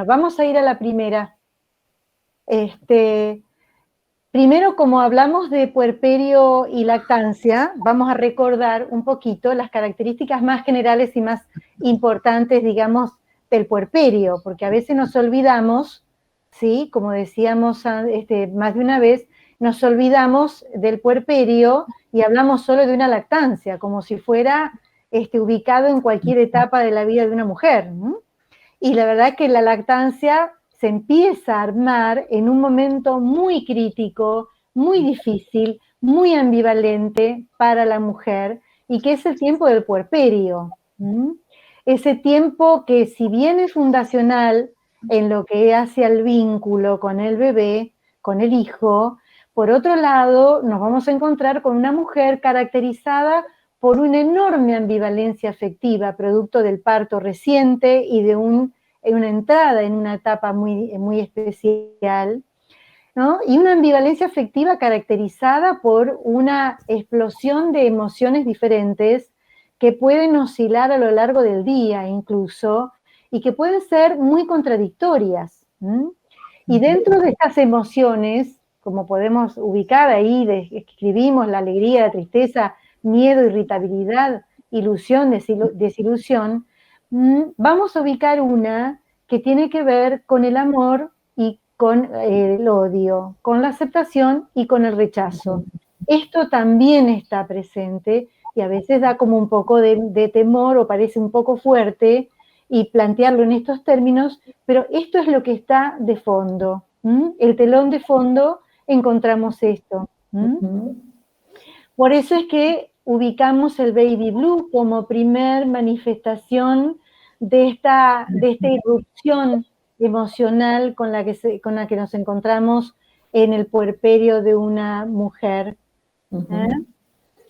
Vamos a ir a la primera. Primero, como hablamos de puerperio y lactancia, vamos a recordar un poquito las características más generales y más importantes, digamos, del puerperio, porque a veces nos olvidamos, ¿sí? Como decíamos más de una vez, nos olvidamos del puerperio y hablamos solo de una lactancia, como si fuera ubicado en cualquier etapa de la vida de una mujer, ¿no? Y la verdad que la lactancia se empieza a armar en un momento muy crítico, muy difícil, muy ambivalente para la mujer, y que es el tiempo del puerperio. Ese tiempo que, si bien es fundacional en lo que hace al vínculo con el bebé, con el hijo, por otro lado nos vamos a encontrar con una mujer caracterizada por una enorme ambivalencia afectiva, producto del parto reciente y de una entrada en una etapa muy, muy especial, ¿no? Y una ambivalencia afectiva caracterizada por una explosión de emociones diferentes que pueden oscilar a lo largo del día incluso, y que pueden ser muy contradictorias. Y dentro de estas emociones, como podemos ubicar ahí, escribimos la alegría, la tristeza, miedo, irritabilidad, ilusión, desilusión, vamos a ubicar una que tiene que ver con el amor y con el odio, con la aceptación y con el rechazo. Esto también está presente y a veces da como un poco de temor o parece un poco fuerte y plantearlo en estos términos, pero esto es lo que está de fondo. El telón de fondo encontramos esto. Por eso es que ubicamos el baby blue como primer manifestación de esta irrupción emocional con la que nos encontramos en el puerperio de una mujer.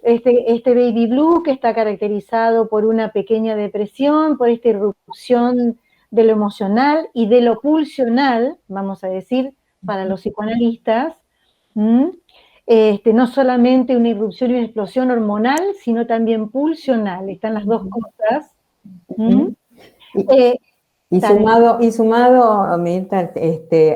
Este baby blue, que está caracterizado por una pequeña depresión, por esta irrupción de lo emocional y de lo pulsional, vamos a decir, para los psicoanalistas, no solamente una irrupción y una explosión hormonal, sino también pulsional, están las dos cosas. Y sumado, Mirta,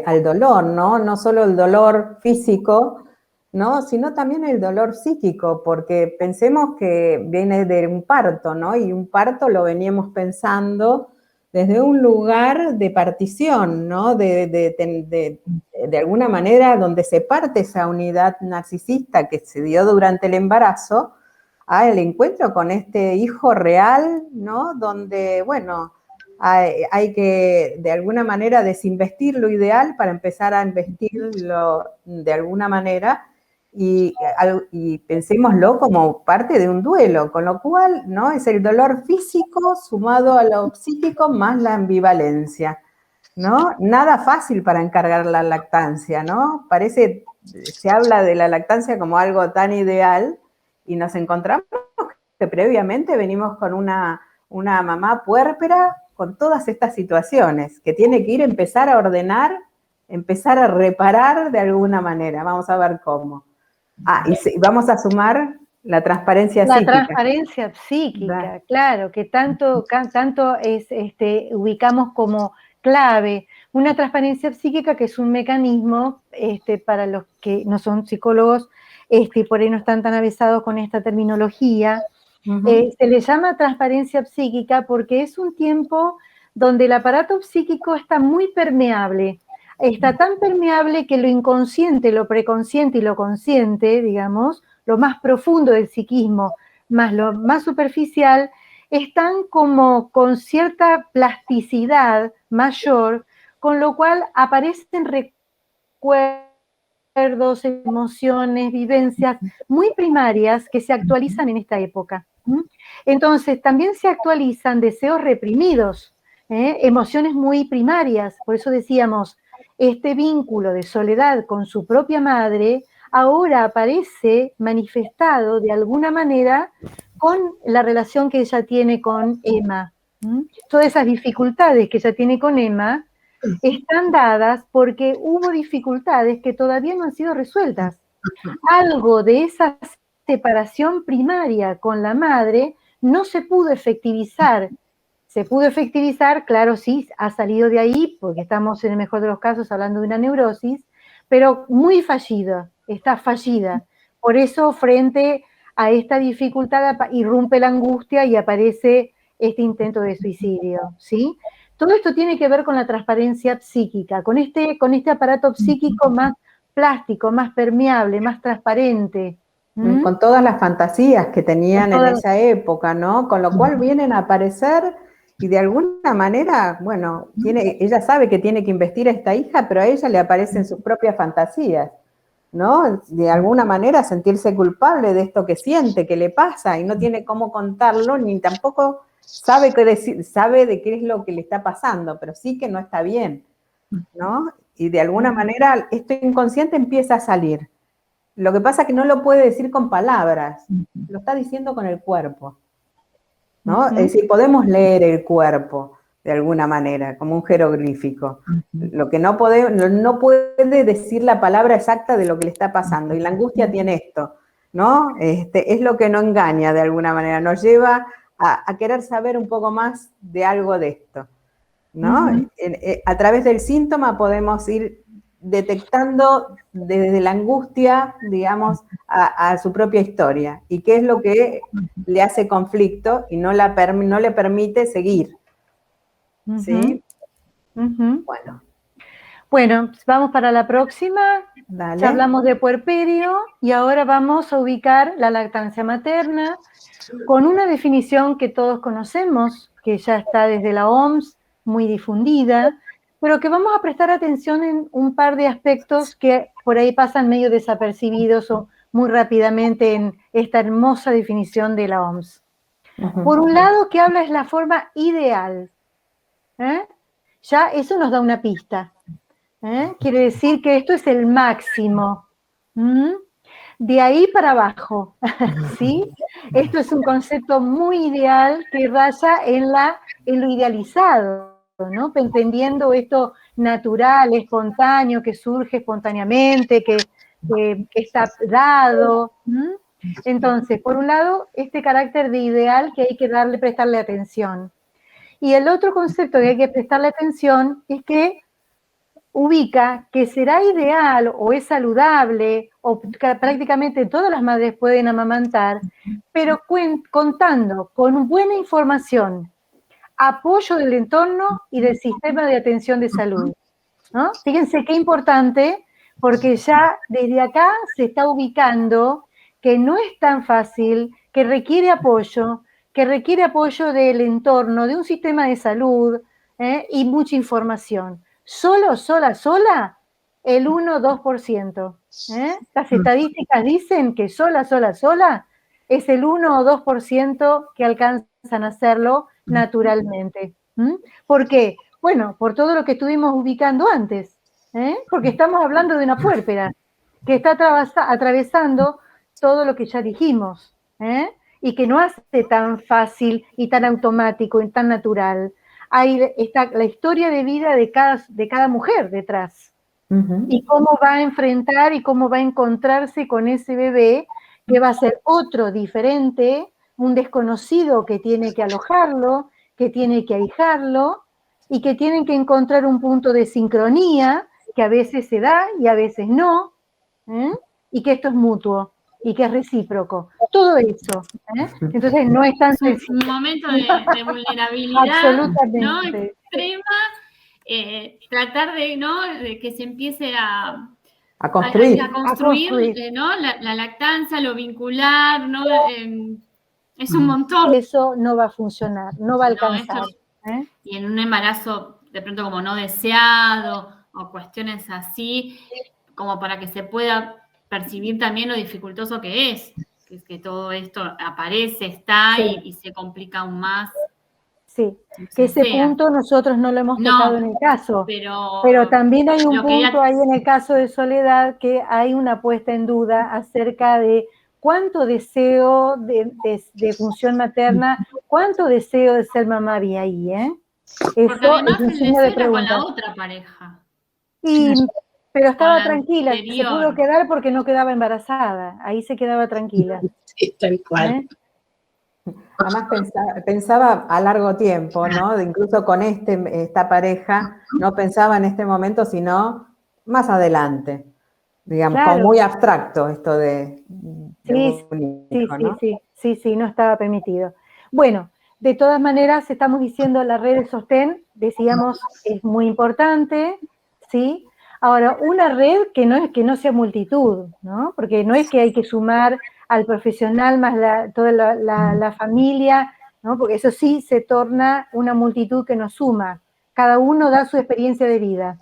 al dolor, ¿no? No solo el dolor físico, ¿no? Sino también el dolor psíquico, porque pensemos que viene de un parto, ¿no? Y un parto lo veníamos pensando desde un lugar de partición, ¿no? De alguna manera donde se parte esa unidad narcisista que se dio durante el embarazo al encuentro con este hijo real, ¿no? Donde, bueno, hay que de alguna manera desinvestir lo ideal para empezar a investirlo de alguna manera y pensémoslo como parte de un duelo, con lo cual, ¿no? Es el dolor físico sumado a lo psíquico más la ambivalencia, ¿no? Nada fácil para encargar la lactancia, ¿no? Se habla de la lactancia como algo tan ideal y nos encontramos que previamente venimos con una mamá puérpera con todas estas situaciones, que tiene que empezar a ordenar, empezar a reparar de alguna manera. Vamos a ver cómo. Y vamos a sumar la transparencia psíquica. La transparencia psíquica, claro, que tanto ubicamos como clave. Una transparencia psíquica que es un mecanismo, para los que no son psicólogos, por ahí no están tan avesados con esta terminología, se le llama transparencia psíquica porque es un tiempo donde el aparato psíquico está muy permeable. Está tan permeable que lo inconsciente, lo preconsciente y lo consciente, digamos, lo más profundo del psiquismo, más lo más superficial, están como con cierta plasticidad mayor, con lo cual aparecen recuerdos, emociones, vivencias muy primarias que se actualizan en esta época. Entonces, también se actualizan deseos reprimidos, emociones muy primarias. Por eso decíamos, este vínculo de soledad con su propia madre ahora aparece manifestado de alguna manera con la relación que ella tiene con Emma. Todas esas dificultades que ella tiene con Emma están dadas porque hubo dificultades que todavía no han sido resueltas. Algo de esa separación primaria con la madre no se pudo efectivizar ¿Se pudo efectivizar? Claro, sí, ha salido de ahí, porque estamos en el mejor de los casos hablando de una neurosis, pero muy fallida, está fallida. Por eso, frente a esta dificultad, irrumpe la angustia y aparece este intento de suicidio, ¿sí? Todo esto tiene que ver con la transparencia psíquica, con este aparato psíquico más plástico, más permeable, más transparente. Con todas las fantasías que tenían en esa época, ¿no? Con lo cual vienen a aparecer y de alguna manera, bueno, ella sabe que tiene que investir a esta hija, pero a ella le aparecen sus propias fantasías, ¿no? De alguna manera sentirse culpable de esto que siente, que le pasa, y no tiene cómo contarlo, ni tampoco sabe qué decir, sabe de qué es lo que le está pasando, pero sí que no está bien, ¿no? Y de alguna manera esto inconsciente empieza a salir. Lo que pasa es que no lo puede decir con palabras, lo está diciendo con el cuerpo, ¿no? Es decir, podemos leer el cuerpo de alguna manera, como un jeroglífico. Lo que no puede decir la palabra exacta de lo que le está pasando. Y la angustia tiene esto, ¿no? Es lo que no engaña de alguna manera, nos lleva a querer saber un poco más de algo de esto, ¿no? A través del síntoma podemos ir detectando desde la angustia, digamos, a su propia historia y qué es lo que le hace conflicto y no le permite seguir. ¿Sí? Bueno, vamos para la próxima. Dale. Ya hablamos de puerperio y ahora vamos a ubicar la lactancia materna con una definición que todos conocemos, que ya está desde la OMS, muy difundida, pero que vamos a prestar atención en un par de aspectos que por ahí pasan medio desapercibidos o muy rápidamente en esta hermosa definición de la OMS. Por un lado, que habla es la forma ideal. Ya eso nos da una pista. Quiere decir que esto es el máximo. De ahí para abajo, ¿sí? Esto es un concepto muy ideal que raya en lo idealizado, ¿no? Entendiendo esto natural, espontáneo, que surge espontáneamente, que está dado. Entonces, por un lado, este carácter de ideal que hay que prestarle atención. Y el otro concepto que hay que prestarle atención es que ubica que será ideal o es saludable o prácticamente todas las madres pueden amamantar, pero contando con buena información, apoyo del entorno y del sistema de atención de salud, ¿no? Fíjense qué importante, porque ya desde acá se está ubicando que no es tan fácil, que requiere apoyo del entorno, de un sistema de salud y mucha información. Sola, el 1-2%. Las estadísticas dicen que sola, es el 1 o 2% que alcanzan a hacerlo naturalmente. ¿Por qué? Bueno, por todo lo que estuvimos ubicando antes, porque estamos hablando de una puérpera que está atravesando todo lo que ya dijimos, y que no hace tan fácil y tan automático y tan natural. Ahí está la historia de vida de cada mujer detrás. Y cómo va a enfrentar y cómo va a encontrarse con ese bebé que va a ser otro diferente, un desconocido que tiene que alojarlo, que tiene que ahijarlo y que tienen que encontrar un punto de sincronía que a veces se da y a veces no, y que esto es mutuo y que es recíproco. Todo eso. Entonces no es tan sencillo. Un momento de vulnerabilidad, ¿no? Extrema, tratar de que se empiece a construir. ¿No? La lactancia, lo vincular, ¿no? Es un montón. Eso no va a funcionar, no va a alcanzar. Y en un embarazo de pronto como no deseado o cuestiones así, como para que se pueda percibir también lo dificultoso que es que todo esto aparece, está y se complica aún más. Sí, que ese punto nosotros no lo hemos tocado en el caso, pero también hay un punto ahí en el caso de Soledad que hay una puesta en duda acerca de cuánto deseo de función materna, cuánto deseo de ser mamá había ahí, Porque además el deseo era con la otra pareja. Pero estaba tranquila, se pudo quedar porque no quedaba embarazada, ahí se quedaba tranquila. Sí, tal cual. Además pensaba a largo tiempo, ¿no? Incluso con esta pareja, no pensaba en este momento, sino más adelante. Digamos, como Claro, muy abstracto esto de sí, un sí, hijo, sí, ¿no? sí, sí, sí, no estaba permitido. Bueno, de todas maneras, estamos diciendo la red de sostén, decíamos, es muy importante, ¿sí? Ahora, una red que no sea multitud, ¿no? Porque no es que hay que sumar al profesional más toda la familia, ¿no? Porque eso sí se torna una multitud que nos suma. Cada uno da su experiencia de vida.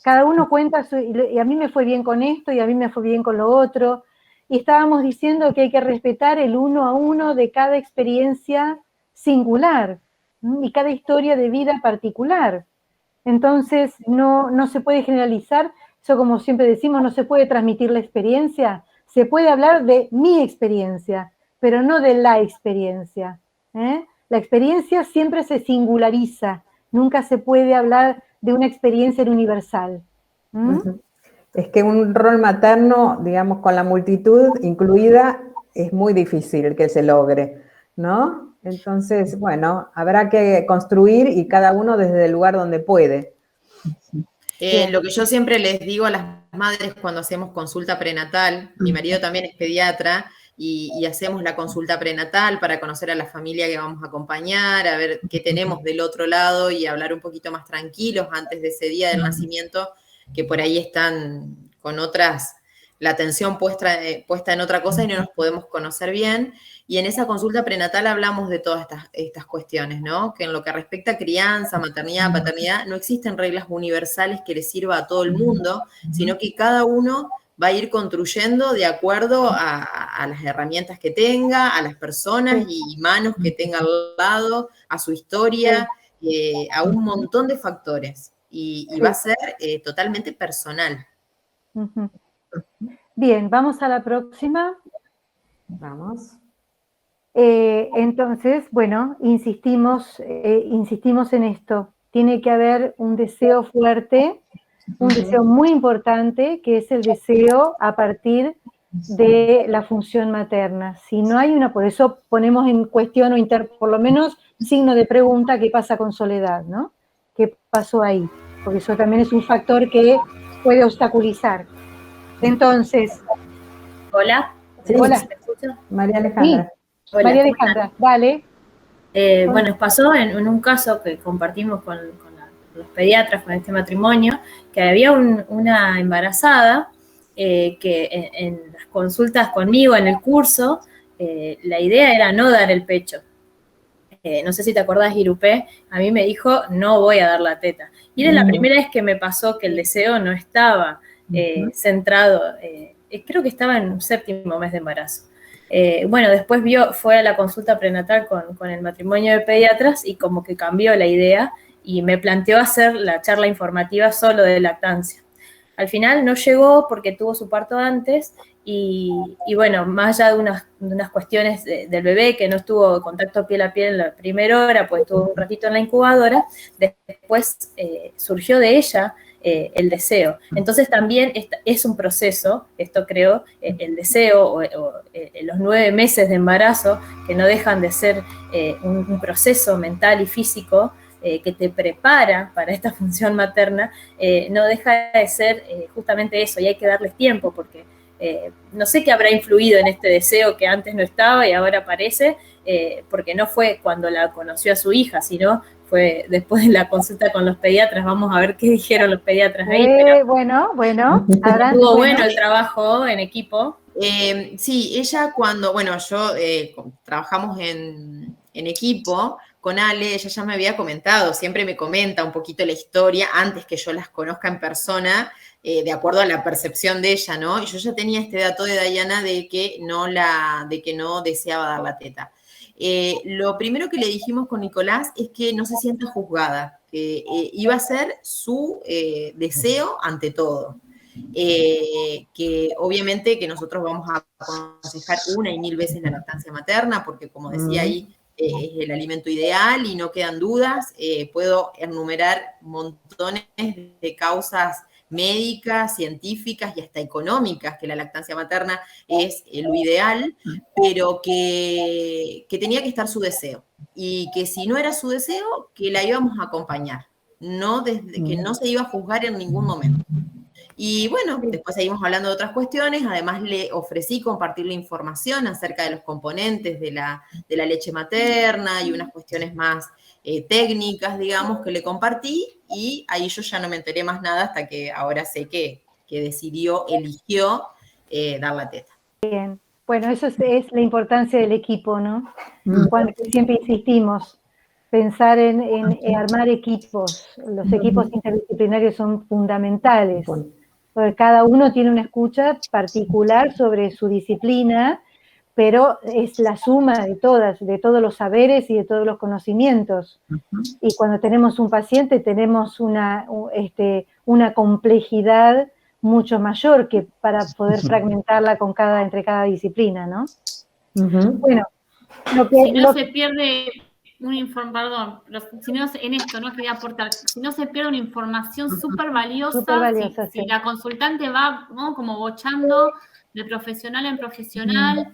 Cada uno cuenta, y a mí me fue bien con esto, y a mí me fue bien con lo otro, y estábamos diciendo que hay que respetar el uno a uno de cada experiencia singular, ¿m? Y cada historia de vida particular. Entonces, no se puede generalizar, eso como siempre decimos, no se puede transmitir la experiencia, se puede hablar de mi experiencia, pero no de la experiencia, ¿eh? La experiencia siempre se singulariza, nunca se puede hablar de una experiencia en universal. ¿Mm? Ujú. Es que un rol materno, digamos, con la multitud incluida, es muy difícil que se logre, ¿no? Entonces, bueno, habrá que construir y cada uno desde el lugar donde puede. Bien. Lo que yo siempre les digo a las madres cuando hacemos consulta prenatal, mi marido también es pediatra, y hacemos la consulta prenatal para conocer a la familia que vamos a acompañar, a ver qué tenemos del otro lado y hablar un poquito más tranquilos antes de ese día del nacimiento, que por ahí están con otras, la atención puesta en otra cosa y no nos podemos conocer bien. Y en esa consulta prenatal hablamos de todas estas cuestiones, ¿no? Que en lo que respecta a crianza, maternidad, paternidad, no existen reglas universales que les sirva a todo el mundo, sino que cada uno va a ir construyendo de acuerdo a las herramientas que tenga, a las personas y manos que tenga al lado, a su historia, a un montón de factores. Y va a ser totalmente personal. Ujú. Bien, vamos a la próxima. Vamos. Entonces, bueno, insistimos en esto. Tiene que haber un deseo fuerte, un deseo muy importante, que es el deseo a partir de la función materna. Si no hay una, por eso ponemos en cuestión por lo menos signo de pregunta, ¿qué pasa con Soledad, no? ¿Qué pasó ahí? Porque eso también es un factor que puede obstaculizar. Entonces, Hola. Sí. Hola. ¿Me escucha? María sí, Alejandra. Hola, María ¿cómo están? Alejandra, dale. Bueno, pasó en un caso que compartimos con los pediatras, con este matrimonio, que había una embarazada que en las consultas conmigo, en el curso, la idea era no dar el pecho. No sé si te acordás, Irupé, a mí me dijo, no voy a dar la teta. Y era la primera vez que me pasó que el deseo no estaba centrado, creo que estaba en un 7º mes de embarazo. Bueno, después fue a la consulta prenatal con el matrimonio de pediatras y como que cambió la idea y me planteó hacer la charla informativa solo de lactancia. Al final no llegó porque tuvo su parto antes y bueno, más allá de unas cuestiones del bebé que no estuvo contacto piel a piel en la primera hora, pues estuvo un ratito en la incubadora, después surgió de ella el deseo. Entonces también es un proceso, esto creo, el deseo o los 9 meses de embarazo, que no dejan de ser un proceso mental y físico que te prepara para esta función materna, no deja de ser justamente eso, y hay que darles tiempo, porque no sé qué habrá influido en este deseo que antes no estaba y ahora aparece, porque no fue cuando la conoció a su hija, sino fue después de la consulta con los pediatras. Vamos a ver qué dijeron los pediatras ahí. Pero Bueno, estuvo bueno el trabajo en equipo. Sí, ella cuando, bueno, yo trabajamos en equipo con Ale, ella ya me había comentado, siempre me comenta un poquito la historia antes que yo las conozca en persona, de acuerdo a la percepción de ella, ¿no? Y yo ya tenía este dato de Diana de que no deseaba dar la teta. Lo primero que le dijimos con Nicolás es que no se sienta juzgada, que iba a ser su deseo ante todo. Que obviamente que nosotros vamos a aconsejar 1 y 1000 veces la lactancia materna, porque como decía ahí, es el alimento ideal y no quedan dudas. Puedo enumerar montones de causas médicas, científicas y hasta económicas, que la lactancia materna es lo ideal, pero que tenía que estar su deseo. Y que si no era su deseo, que la íbamos a acompañar, que no se iba a juzgar en ningún momento. Y bueno, después seguimos hablando de otras cuestiones, además le ofrecí compartirle información acerca de los componentes de la leche materna y unas cuestiones más técnicas, digamos, que le compartí, y ahí yo ya no me enteré más nada hasta que ahora sé que eligió dar la teta. Bien, bueno, eso es la importancia del equipo, ¿no? Cuando siempre insistimos, pensar en armar equipos, los equipos interdisciplinarios son fundamentales, porque cada uno tiene una escucha particular sobre su disciplina, pero es la suma de todos los saberes y de todos los conocimientos. Y cuando tenemos un paciente tenemos una complejidad mucho mayor que para poder fragmentarla entre cada disciplina, ¿no? Bueno, se pierde si no, en esto no quería aportar, si no se pierde una información súper valiosa, si la consultante va, ¿no?, como bochando de profesional en profesional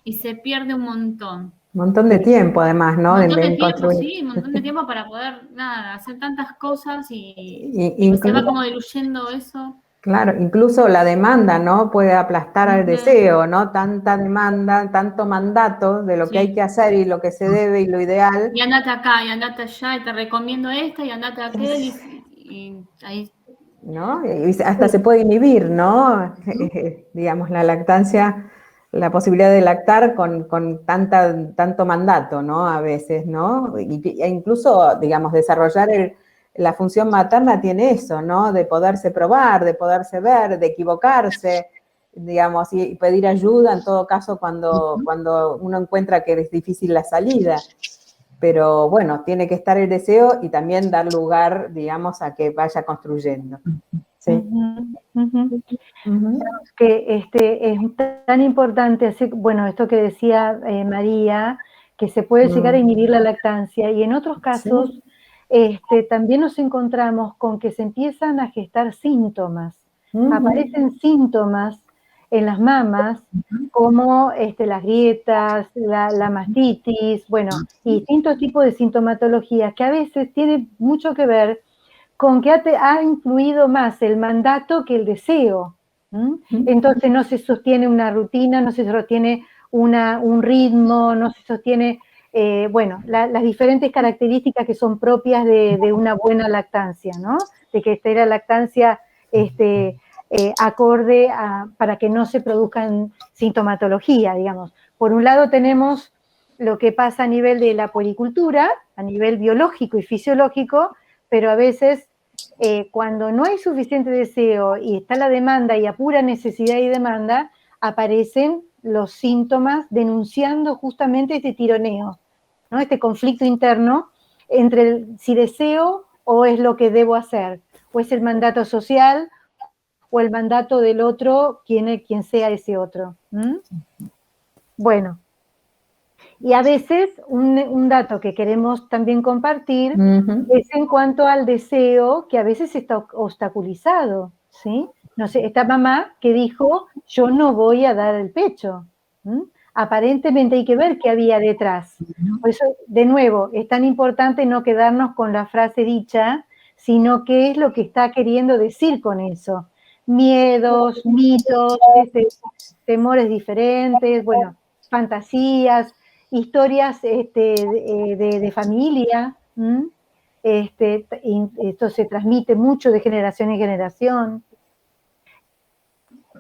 y se pierde un montón. Un montón de tiempo, además, ¿no? Un montón de tiempo, sí, un montón de tiempo para poder, hacer tantas cosas y se va como diluyendo eso. Claro, incluso la demanda, ¿no? Puede aplastar al deseo, ¿no? Tanta demanda, tanto mandato de lo que hay que hacer y lo que se debe y lo ideal. Y andate acá, y andate allá, y te recomiendo esta, y andate a aquel, y ahí. ¿No? Y hasta se puede inhibir, ¿no? Digamos, la lactancia, la posibilidad de lactar con tanto mandato, ¿no? A veces, ¿no? E incluso, digamos, desarrollar la función materna tiene eso, ¿no? De poderse probar, de poderse ver, de equivocarse, digamos, y pedir ayuda en todo caso cuando uno encuentra que es difícil la salida. Pero bueno, tiene que estar el deseo y también dar lugar, digamos, a que vaya construyendo. Sí. Que es tan importante, bueno, esto que decía María, que se puede llegar a inhibir la lactancia, y en otros casos también nos encontramos con que se empiezan a gestar síntomas. Aparecen síntomas en las mamas, como las grietas, la mastitis, bueno, y distintos tipos de sintomatologías que a veces tienen mucho que ver con que ha influido más el mandato que el deseo. Entonces no se sostiene una rutina, no se sostiene un ritmo, no se sostiene, las diferentes características que son propias de una buena lactancia, ¿no? De que esté la lactancia acorde para que no se produzcan sintomatología, digamos. Por un lado tenemos lo que pasa a nivel de la puericultura, a nivel biológico y fisiológico, pero a veces cuando no hay suficiente deseo y está la demanda y a pura necesidad y demanda, aparecen los síntomas denunciando justamente este tironeo, ¿no? Este conflicto interno entre si deseo o es lo que debo hacer, o es el mandato social o el mandato del otro, quien sea ese otro. Bueno. Y a veces un dato que queremos también compartir es en cuanto al deseo, que a veces está obstaculizado, ¿sí? No sé, esta mamá que dijo, yo no voy a dar el pecho. Aparentemente hay que ver qué había detrás. Por eso, de nuevo, es tan importante no quedarnos con la frase dicha, sino qué es lo que está queriendo decir con eso. Miedos, mitos, temores diferentes, bueno, fantasías, historias de familia, esto se transmite mucho de generación en generación.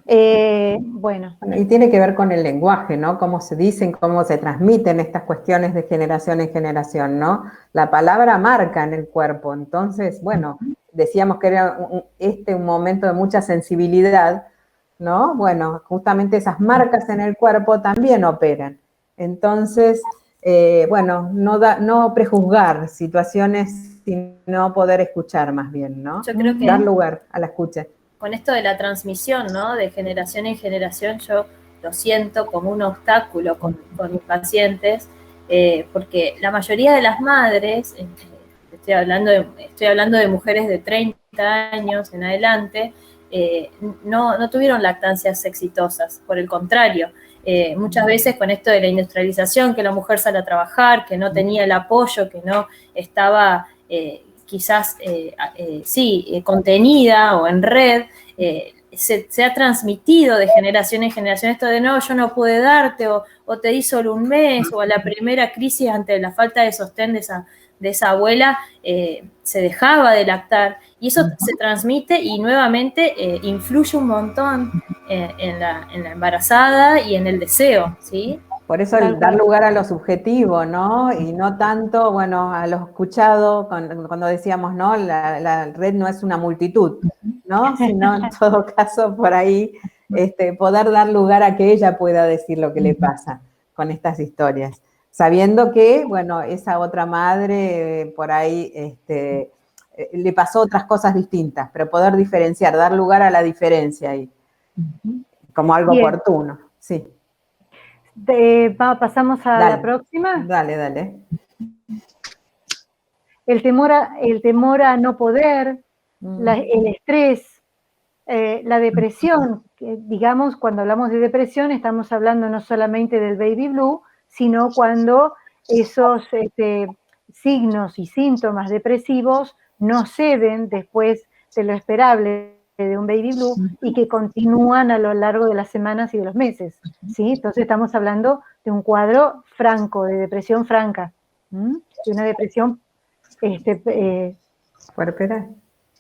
Y tiene que ver con el lenguaje, ¿no? Cómo se dicen, cómo se transmiten estas cuestiones de generación en generación, ¿no? La palabra marca en el cuerpo, entonces, bueno, decíamos que era un momento de mucha sensibilidad, ¿no? Bueno, justamente esas marcas en el cuerpo también operan. Entonces, no prejuzgar situaciones, sino poder escuchar más bien, ¿no? Yo creo que dar lugar a la escucha. Con esto de la transmisión, ¿no? De generación en generación, yo lo siento como un obstáculo con mis pacientes, porque la mayoría de las madres, estoy hablando de mujeres de 30 30 años en adelante, no tuvieron lactancias exitosas, por el contrario. Muchas veces con esto de la industrialización, que la mujer sale a trabajar, que no tenía el apoyo, que no estaba quizás, contenida o en red, se ha transmitido de generación en generación esto de no, yo no pude darte, o te di solo un mes, o a la primera crisis ante la falta de sostén de esa abuela, se dejaba de lactar, y eso se transmite y nuevamente influye un montón en la embarazada y en el deseo, ¿sí? Por eso el dar lugar a lo subjetivo, ¿no? Y no tanto, bueno, a lo escuchado, cuando decíamos, ¿no? La red no es una multitud, ¿no? Sino en todo caso, por ahí, poder dar lugar a que ella pueda decir lo que le pasa con estas historias. Sabiendo que, bueno, esa otra madre por ahí le pasó otras cosas distintas, pero poder diferenciar, dar lugar a la diferencia ahí, como algo oportuno, sí. Pasamos a la próxima. Dale. El temor a no poder, el estrés, la depresión. Digamos, cuando hablamos de depresión, estamos hablando no solamente del baby blue, sino cuando esos signos y síntomas depresivos no ceden después de lo esperable de un baby blue y que continúan a lo largo de las semanas y de los meses, ¿sí? Entonces estamos hablando de un cuadro franco, de depresión franca, de una depresión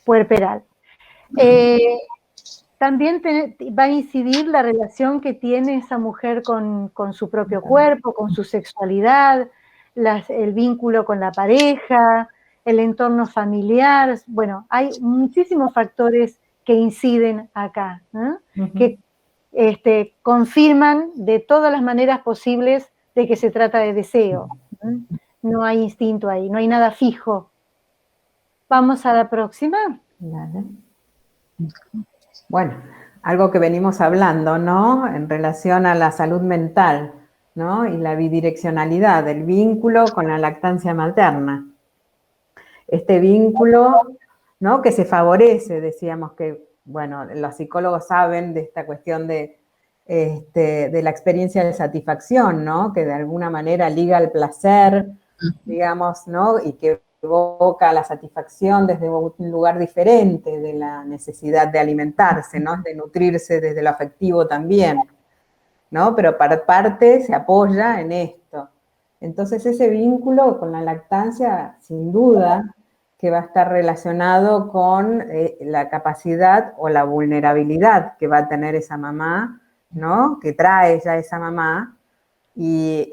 puerperal. También va a incidir la relación que tiene esa mujer con su propio cuerpo, con su sexualidad, el vínculo con la pareja, el entorno familiar. Bueno, hay muchísimos factores que inciden acá, ¿no? Que confirman de todas las maneras posibles de que se trata de deseo. No hay instinto ahí, no hay nada fijo. Vamos a la próxima. Dale. Bueno, algo que venimos hablando, ¿no? En relación a la salud mental, ¿no? Y la bidireccionalidad del vínculo con la lactancia materna. Este vínculo, ¿no? Que se favorece, decíamos que, bueno, los psicólogos saben de esta cuestión de la experiencia de satisfacción, ¿no? Que de alguna manera liga al placer, digamos, ¿no? Y que evoca la satisfacción desde un lugar diferente de la necesidad de alimentarse, ¿no? De nutrirse desde lo afectivo también, ¿no? Pero parte se apoya en esto. Entonces ese vínculo con la lactancia, sin duda, que va a estar relacionado con la capacidad o la vulnerabilidad que va a tener esa mamá, ¿no? Que trae ya esa mamá y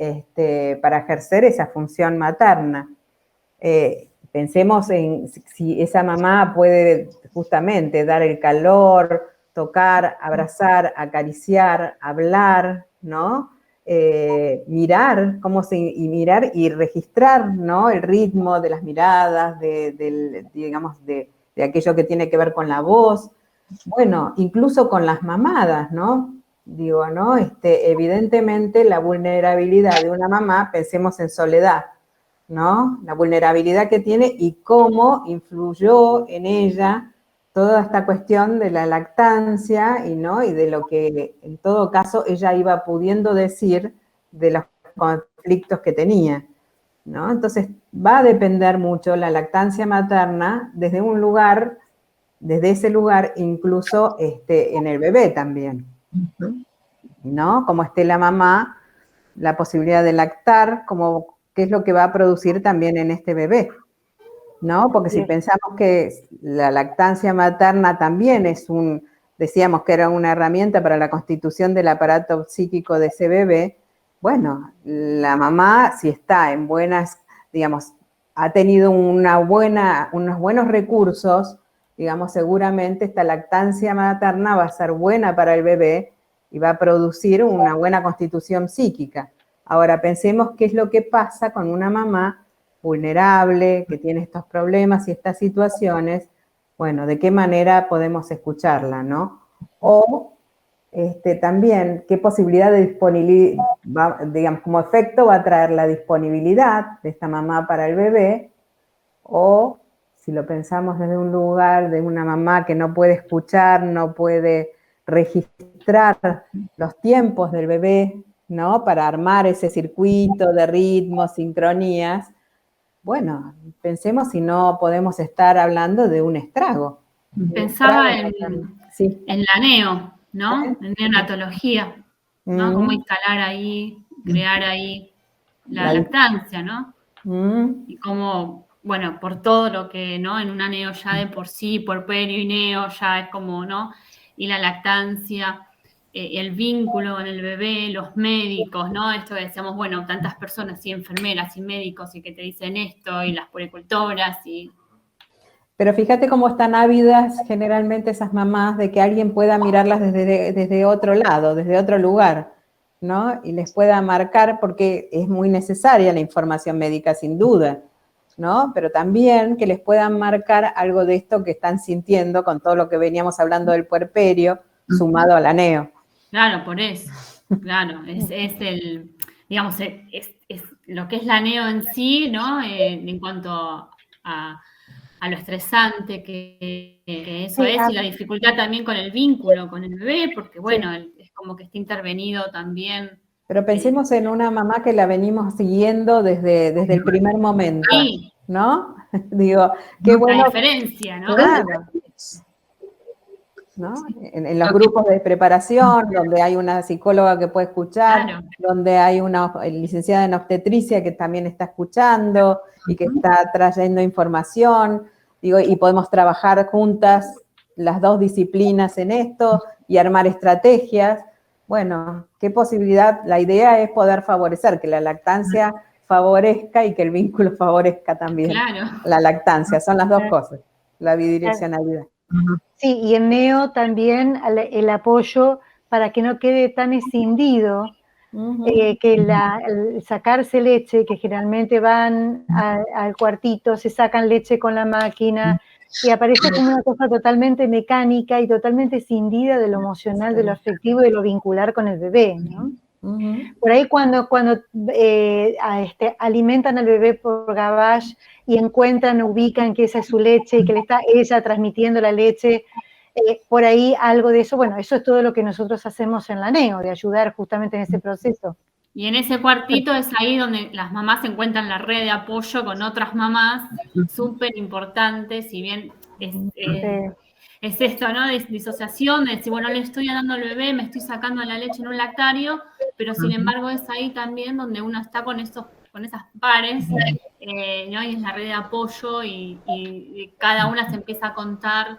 para ejercer esa función materna. Pensemos en si esa mamá puede justamente dar el calor, tocar, abrazar, acariciar, hablar, ¿no? Mirar, mirar y registrar, ¿no? El ritmo de las miradas, digamos, de aquello que tiene que ver con la voz. Bueno, incluso con las mamadas, ¿no? Digo, ¿no? Evidentemente la vulnerabilidad de una mamá, pensemos en Soledad, ¿no? La vulnerabilidad que tiene y cómo influyó en ella toda esta cuestión de la lactancia y de lo que en todo caso ella iba pudiendo decir de los conflictos que tenía, ¿no? Entonces va a depender mucho la lactancia materna desde un lugar, desde ese lugar incluso en el bebé también, ¿no? Como esté la mamá, la posibilidad de lactar, como qué es lo que va a producir también en este bebé, ¿no? Porque si pensamos que la lactancia materna también decíamos que era una herramienta para la constitución del aparato psíquico de ese bebé, bueno, la mamá, si está en buenas, digamos, ha tenido unos buenos recursos, digamos, seguramente esta lactancia materna va a ser buena para el bebé y va a producir una buena constitución psíquica. Ahora, pensemos qué es lo que pasa con una mamá vulnerable, que tiene estos problemas y estas situaciones, bueno, de qué manera podemos escucharla, ¿no? O también qué posibilidad de disponibilidad, digamos, como efecto va a traer la disponibilidad de esta mamá para el bebé, o si lo pensamos desde un lugar de una mamá que no puede escuchar, no puede registrar los tiempos del bebé, ¿no? Para armar ese circuito de ritmos, sincronías, bueno, pensemos si no podemos estar hablando de un estrago. Pensaba Sí. en la neo, ¿no? En neonatología, ¿no? Cómo instalar ahí, crear ahí la lactancia, ¿no? Y cómo, bueno, por todo lo que, ¿no? En una neo ya de por sí, puerperio y neo ya es como, ¿no? Y la lactancia, el vínculo con el bebé, los médicos, ¿no? Esto que decíamos, bueno, tantas personas, y enfermeras y médicos, y que te dicen esto, y las puericultoras, y... Pero fíjate cómo están ávidas generalmente esas mamás de que alguien pueda mirarlas desde otro lado, desde otro lugar, ¿no? Y les pueda marcar, porque es muy necesaria la información médica, sin duda, ¿no? Pero también que les puedan marcar algo de esto que están sintiendo con todo lo que veníamos hablando del puerperio, sumado a la neo. Claro, por eso, claro, es el, digamos, es lo que es la neo en sí, ¿no? En cuanto a lo estresante que eso Sí, es, y la dificultad también con el vínculo con el bebé, porque bueno, es como que está intervenido también. Pero pensemos en una mamá que la venimos siguiendo desde el primer momento, Sí, ¿no? Digo, qué bueno. la diferencia, ¿no? Claro. ¿No? En los grupos de preparación, donde hay una psicóloga que puede escuchar, Claro. donde hay una licenciada en obstetricia que también está escuchando y que está trayendo información, digo, y podemos trabajar juntas las dos disciplinas en esto y armar estrategias. Bueno, qué posibilidad, la idea es poder favorecer que la lactancia favorezca y que el vínculo favorezca también. Claro. La lactancia, son las dos cosas, la bidireccionalidad. Sí, y en neo también el apoyo para que no quede tan escindido, que el sacarse leche, que generalmente van al cuartito, se sacan leche con la máquina, y aparece como una cosa totalmente mecánica y totalmente escindida de lo emocional, de lo afectivo y de lo vincular con el bebé, ¿no? Por ahí cuando alimentan al bebé por gavage y encuentran, ubican que esa es su leche y que le está ella transmitiendo la leche, por ahí algo de eso, bueno, eso es todo lo que nosotros hacemos en la NEO, de ayudar justamente en ese proceso. Y en ese cuartito es ahí donde las mamás encuentran la red de apoyo con otras mamás, súper importantes, si bien es esto, ¿no? De disociación, de decir, bueno, le estoy dando al bebé, me estoy sacando la leche en un lactario, pero sin embargo es ahí también donde uno está con esas pares, ¿no? Y es la red de apoyo y cada una se empieza a contar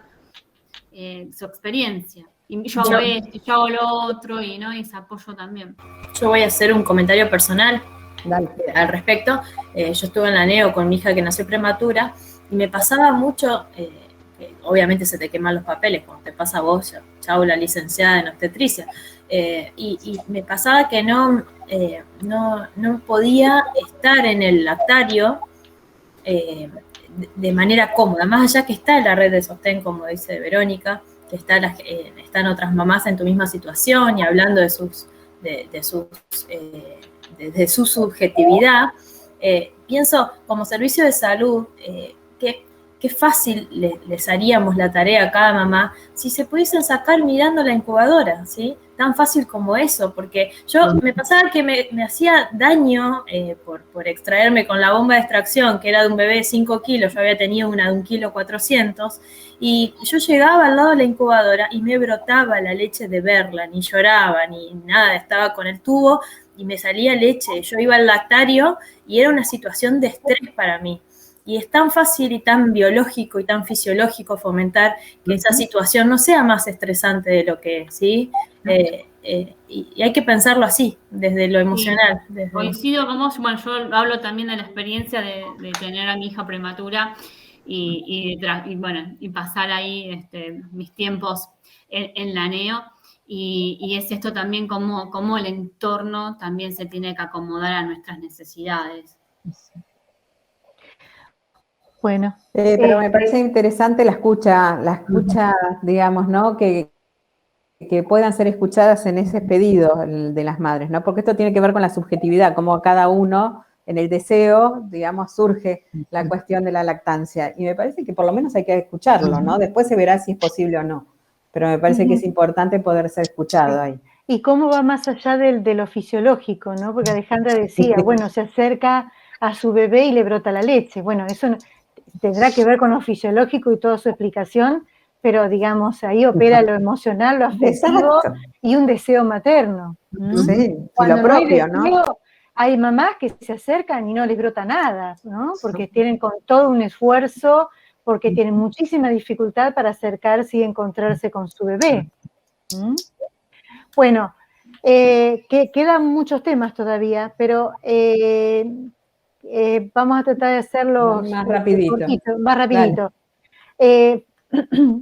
su experiencia. Y yo hago esto, yo hago lo otro, y ¿no? Y ese apoyo también. Yo voy a hacer un comentario personal Dale. al respecto. Yo estuve en la NEO con mi hija que nació prematura y me pasaba mucho, obviamente se te queman los papeles cuando te pasa a vos, chau, la licenciada en obstetricia, y me pasaba que no podía estar en el lactario de manera cómoda, más allá que está en la red de sostén, como dice Verónica, que están otras mamás en tu misma situación y hablando de su subjetividad. Pienso, como servicio de salud, qué fácil les haríamos la tarea a cada mamá si se pudiesen sacar mirando la incubadora, ¿sí? Tan fácil como eso, porque yo me pasaba que me hacía daño por extraerme con la bomba de extracción, que era de un bebé de 5 kilos, yo había tenido una de 1,4 kg, y yo llegaba al lado de la incubadora y me brotaba la leche de verla, ni lloraba, ni nada, estaba con el tubo y me salía leche. Yo iba al lactario y era una situación de estrés para mí. Y es tan fácil y tan biológico y tan fisiológico fomentar que esa situación no sea más estresante de lo que es, ¿sí? Y hay que pensarlo así, desde lo emocional. Sí, coincido con vos. Bueno, yo hablo también de la experiencia de tener a mi hija prematura y pasar ahí mis tiempos en la NEO. Y es esto también como el entorno también se tiene que acomodar a nuestras necesidades. Bueno. Pero me parece interesante la escucha, digamos, ¿no? Que puedan ser escuchadas en ese pedido de las madres, ¿no? Porque esto tiene que ver con la subjetividad, cómo cada uno en el deseo, digamos, surge la cuestión de la lactancia. Y me parece que por lo menos hay que escucharlo, ¿no? Después se verá si es posible o no. Pero me parece que es importante poder ser escuchado ahí. Y cómo va más allá de lo fisiológico, ¿no? Porque Alejandra decía, bueno, se acerca a su bebé y le brota la leche. Bueno, eso tendrá que ver con lo fisiológico y toda su explicación, pero digamos, ahí opera lo emocional, lo afectivo y un deseo materno. Sí, Cuando y lo propio, no hay deseo, hay mamás que se acercan y no les brota nada, ¿no? Porque tienen con todo un esfuerzo, porque tienen muchísima dificultad para acercarse y encontrarse con su bebé. Bueno, quedan muchos temas todavía, pero vamos a tratar de hacerlos más rapidito. Más rapidito.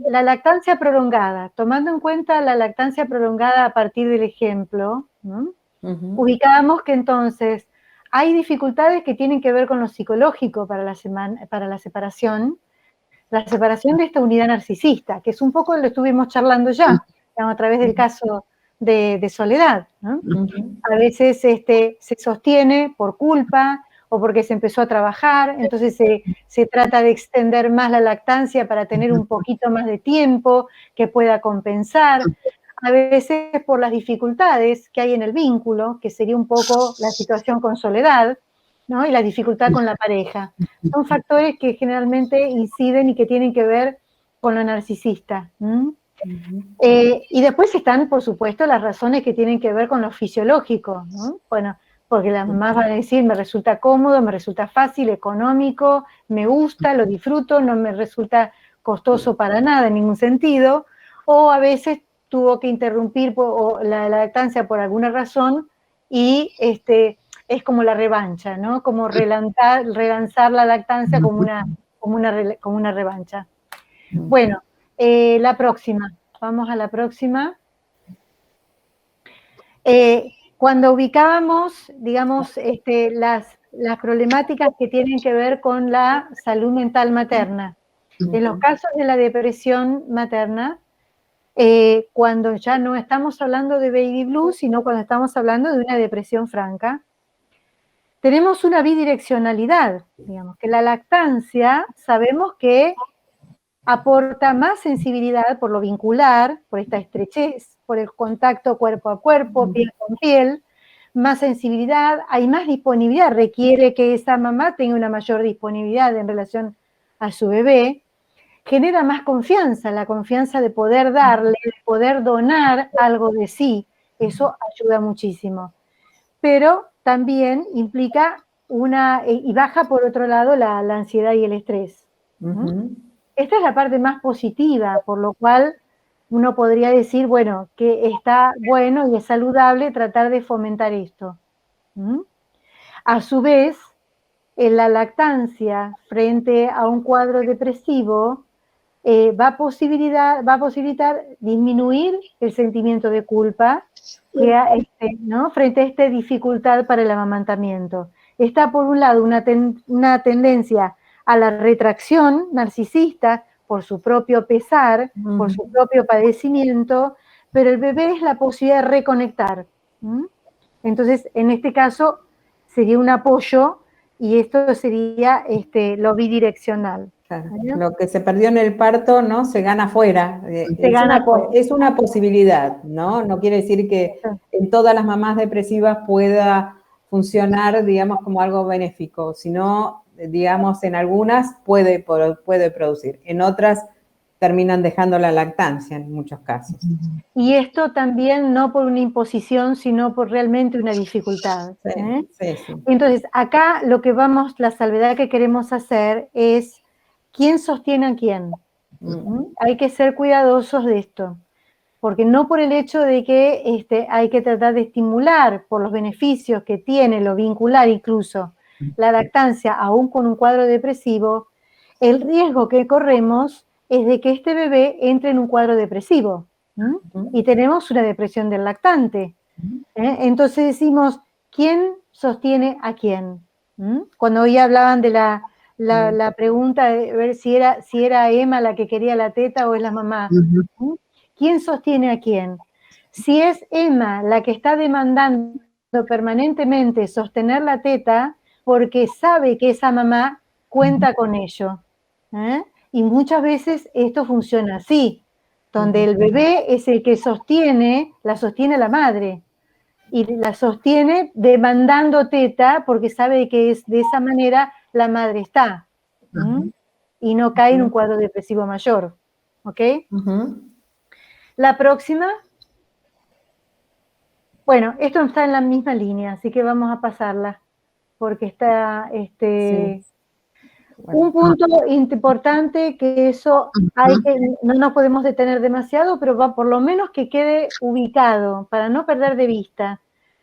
La lactancia prolongada, tomando en cuenta la lactancia prolongada a partir del ejemplo, ¿no? Ubicábamos que entonces hay dificultades que tienen que ver con lo psicológico para la separación de esta unidad narcisista, que es un poco lo estuvimos charlando ya, a través del caso de Soledad, ¿no? A veces se sostiene por culpa o porque se empezó a trabajar, entonces se trata de extender más la lactancia para tener un poquito más de tiempo que pueda compensar, a veces por las dificultades que hay en el vínculo, que sería un poco la situación con Soledad, ¿no? Y la dificultad con la pareja. Son factores que generalmente inciden y que tienen que ver con lo narcisista. Y después están, por supuesto, las razones que tienen que ver con lo fisiológico, ¿no? Bueno, porque las mamás van a decir, me resulta cómodo, me resulta fácil, económico, me gusta, lo disfruto, no me resulta costoso para nada en ningún sentido, o a veces tuvo que interrumpir la lactancia por alguna razón y es como la revancha, ¿no? Como relanzar la lactancia como una revancha. Bueno, la próxima. Vamos a la próxima. Cuando ubicábamos, digamos, las problemáticas que tienen que ver con la salud mental materna. En los casos de la depresión materna, cuando ya no estamos hablando de baby blues, sino cuando estamos hablando de una depresión franca, tenemos una bidireccionalidad, digamos, que la lactancia sabemos que aporta más sensibilidad por lo vincular, por esta estrechez, por el contacto cuerpo a cuerpo, piel con piel, más sensibilidad, hay más disponibilidad, requiere que esa mamá tenga una mayor disponibilidad en relación a su bebé, genera más confianza, la confianza de poder darle, de poder donar algo de sí, eso ayuda muchísimo. Pero también implica y baja por otro lado la ansiedad y el estrés. Esta es la parte más positiva, por lo cual uno podría decir, bueno, que está bueno y es saludable tratar de fomentar esto. A su vez, en la lactancia frente a un cuadro depresivo va a posibilitar disminuir el sentimiento de culpa ¿no? frente a esta dificultad para el amamantamiento. Está por un lado una tendencia a la retracción narcisista por su propio pesar, por su propio padecimiento, pero el bebé es la posibilidad de reconectar. Entonces, en este caso, sería un apoyo y esto sería lo bidireccional. Claro. Lo que se perdió en el parto, ¿no? Se gana afuera. Es una posibilidad, ¿no? No quiere decir que en todas las mamás depresivas pueda funcionar, digamos, como algo benéfico, sino, digamos, en algunas puede producir, en otras terminan dejando la lactancia en muchos casos. Y esto también no por una imposición, sino por realmente una dificultad. Sí. Entonces, acá la salvedad que queremos hacer es ¿quién sostiene a quién? Hay que ser cuidadosos de esto, porque no por el hecho de que hay que tratar de estimular por los beneficios que tiene, lo vincular incluso, la lactancia, aún con un cuadro depresivo, el riesgo que corremos es de que este bebé entre en un cuadro depresivo, y tenemos una depresión del lactante. Entonces decimos, ¿quién sostiene a quién? Cuando hoy hablaban de la pregunta de ver si era Emma la que quería la teta o es la mamá. ¿Quién sostiene a quién? Si es Emma la que está demandando permanentemente sostener la teta, porque sabe que esa mamá cuenta con ello. Y muchas veces esto funciona así, donde el bebé es el que la sostiene la madre, y la sostiene demandando teta porque sabe que es de esa manera la madre está. Y no cae en un cuadro depresivo mayor. ¿Ok? La próxima. Bueno, esto está en la misma línea, así que vamos a pasarla, porque está un punto importante que eso no nos podemos detener demasiado, pero va por lo menos que quede ubicado, para no perder de vista.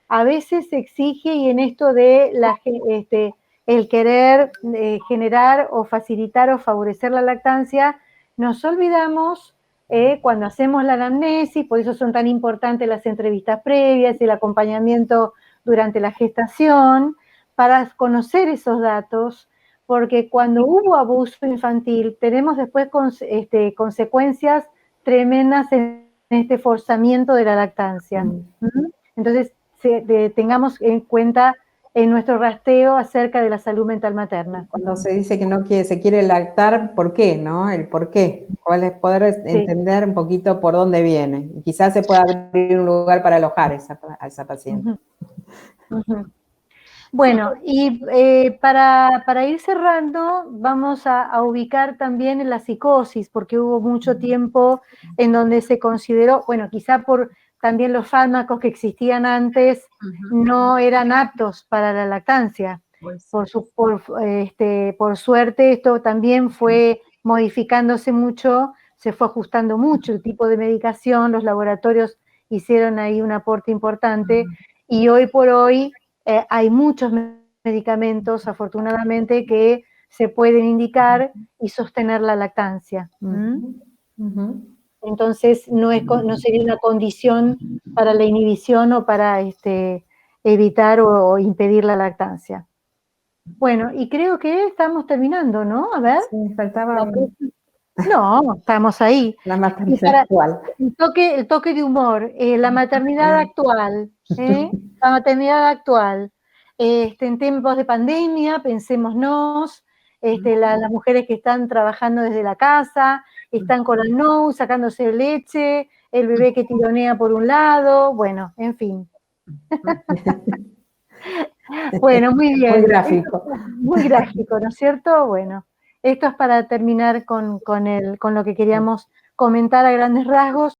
A veces se exige, y en esto de el querer generar o facilitar o favorecer la lactancia, nos olvidamos cuando hacemos la anamnesis, por eso son tan importantes las entrevistas previas y el acompañamiento durante la gestación, para conocer esos datos, porque cuando hubo abuso infantil tenemos después consecuencias tremendas en este forzamiento de la lactancia. Entonces, tengamos en cuenta en nuestro rastreo acerca de la salud mental materna. Cuando se dice que no se quiere lactar, ¿por qué? ¿No? El por qué. ¿Cuál es poder entender un poquito por dónde viene? Y quizás se pueda abrir un lugar para alojar a esa paciente. Bueno, y para ir cerrando, vamos a ubicar también en la psicosis, porque hubo mucho tiempo en donde se consideró, bueno, quizá por también los fármacos que existían antes no eran aptos para la lactancia. Por suerte, esto también fue modificándose mucho, se fue ajustando mucho el tipo de medicación, los laboratorios hicieron ahí un aporte importante, y hoy por hoy hay muchos medicamentos, afortunadamente, que se pueden indicar y sostener la lactancia. Entonces, no sería una condición para la inhibición o para evitar o impedir la lactancia. Bueno, y creo que estamos terminando, ¿no? A ver. Sí, faltaba... No, estamos ahí. La maternidad actual. El toque de humor, la maternidad actual, la maternidad actual. En tiempos de pandemia, pensémonos, las mujeres que están trabajando desde la casa, están con el no, sacándose leche, el bebé que tironea por un lado, bueno, en fin. Bueno, muy bien. Muy gráfico. Muy gráfico, ¿no es cierto? Bueno, esto es para terminar con lo que queríamos comentar a grandes rasgos.